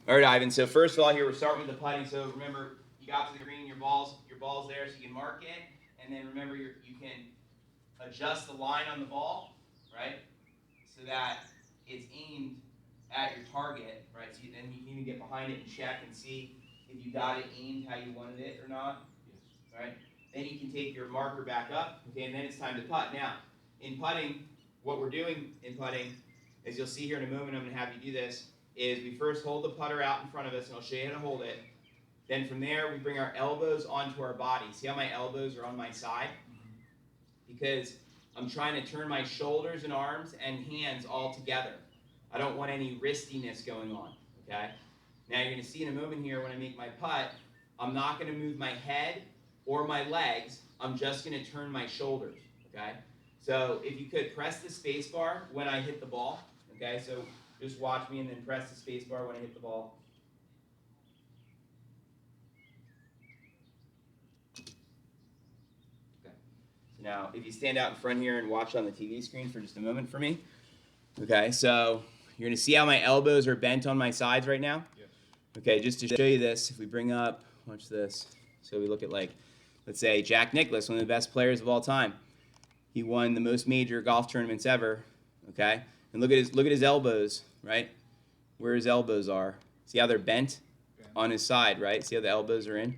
All right, Ivan. So first of all, here we're starting with the putting. So remember, you got to the green, your ball's there, so you can mark it, and then remember you can adjust the line on the ball, right, so that it's aimed at your target, right? So then you can even get behind it and check and see if you got it aimed how you wanted it or not. Yes. Right. Then you can take your marker back up, okay, and then it's time to putt. Now, in putting, what we're doing in putting, as you'll see here in a moment, I'm going to have you do this, is we first hold the putter out in front of us, and I'll show you how to hold it. Then from there, we bring our elbows onto our body. See how my elbows are on my side? Because I'm trying to turn my shoulders and arms and hands all together. I don't want any wristiness going on, okay? Now you're going to see in a moment here when I make my putt, I'm not going to move my head or my legs. I'm just going to turn my shoulders, okay? So if you could press the space bar when I hit the ball, okay? So just watch me and then press the space bar when I hit the ball. Okay. So now if you stand out in front here and watch on the TV screen for just a moment for me. Okay, so you're going to see how my elbows are bent on my sides right now? Yes. Okay, just to show you this, if we bring up, watch this. So we look at, like, let's say Jack Nicklaus, one of the best players of all time. He won the most major golf tournaments ever, okay? And look at his elbows, right? Where his elbows are. See how they're bent on his side, right? See how the elbows are in?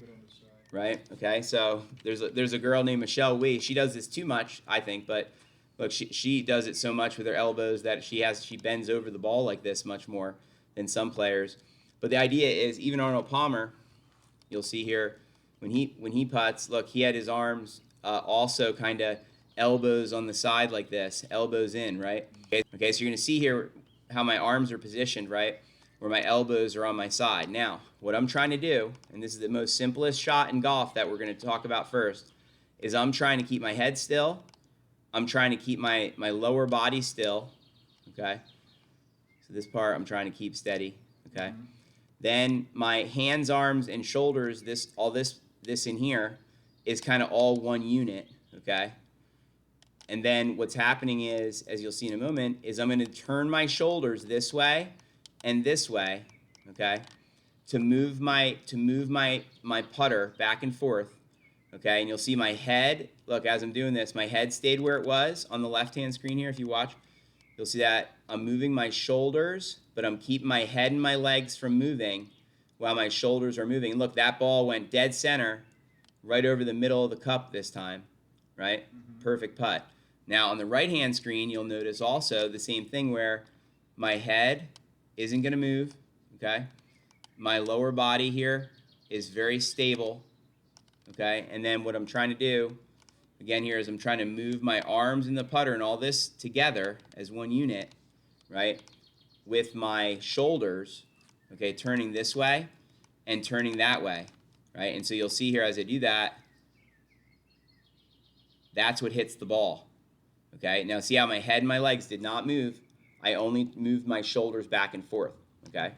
Right? Okay, so there's a girl named Michelle Wie. She does this too much, I think, but look, she does it so much with her elbows that she bends over the ball like this much more than some players. But the idea is, even Arnold Palmer, you'll see here, when he putts, look, he had his arms also kind of elbows on the side like this, elbows in, right? Okay, so you're going to see here how my arms are positioned, right, where my elbows are on my side. Now, what I'm trying to do, and this is the most simplest shot in golf that we're going to talk about first, is I'm trying to keep my head still. I'm trying to keep my lower body still, okay? So this part I'm trying to keep steady, okay? Mm-hmm. Then my hands, arms, and shoulders, this in here is kind of all one unit, okay? And then what's happening is, as you'll see in a moment, is I'm going to turn my shoulders this way and this way, okay, to move my putter back and forth, okay? And you'll see my head, look, as I'm doing this, my head stayed where it was on the left-hand screen here. If you watch, you'll see that I'm moving my shoulders, but I'm keeping my head and my legs from moving while my shoulders are moving. And look, that ball went dead center right over the middle of the cup this time, right? Mm-hmm. Perfect putt. Now, on the right-hand screen, you'll notice also the same thing where my head isn't going to move, okay? My lower body here is very stable, okay? And then what I'm trying to do, again here, is I'm trying to move my arms and the putter and all this together as one unit, right? With my shoulders, okay, turning this way and turning that way, right? And so you'll see here as I do that, that's what hits the ball. Okay, now see how my head and my legs did not move. I only moved my shoulders back and forth, okay?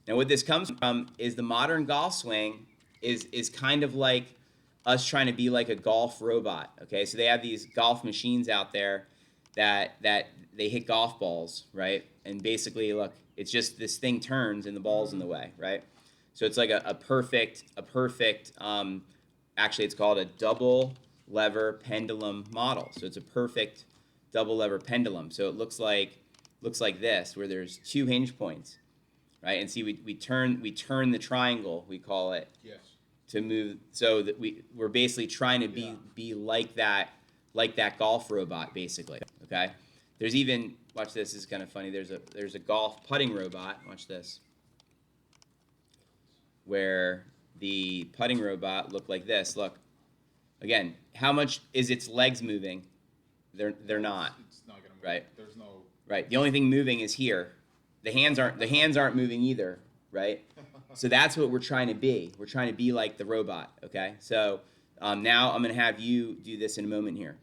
Now what this comes from is the modern golf swing is kind of like us trying to be like a golf robot, okay? So they have these golf machines out there that they hit golf balls, right? And basically, look, it's just this thing turns and the ball's in the way, right? So it's like a perfect, actually it's called a double lever pendulum model. So it's a perfect double lever pendulum. So it looks like this, where there's two hinge points, right? And see, we turn the triangle, we call it, yes, to move, so that we're basically trying to be like that golf robot, basically. Okay. There's even, watch this. This is kind of funny. There's a golf putting robot. Watch this, where the putting robot looked like this. Look, again, how much is its legs moving? They're not. It's not gonna move. Right. There's no. Right. The only thing moving is here. The hands aren't moving either. Right. So that's what we're trying to be. We're trying to be like the robot. Okay. So now I'm gonna have you do this in a moment here.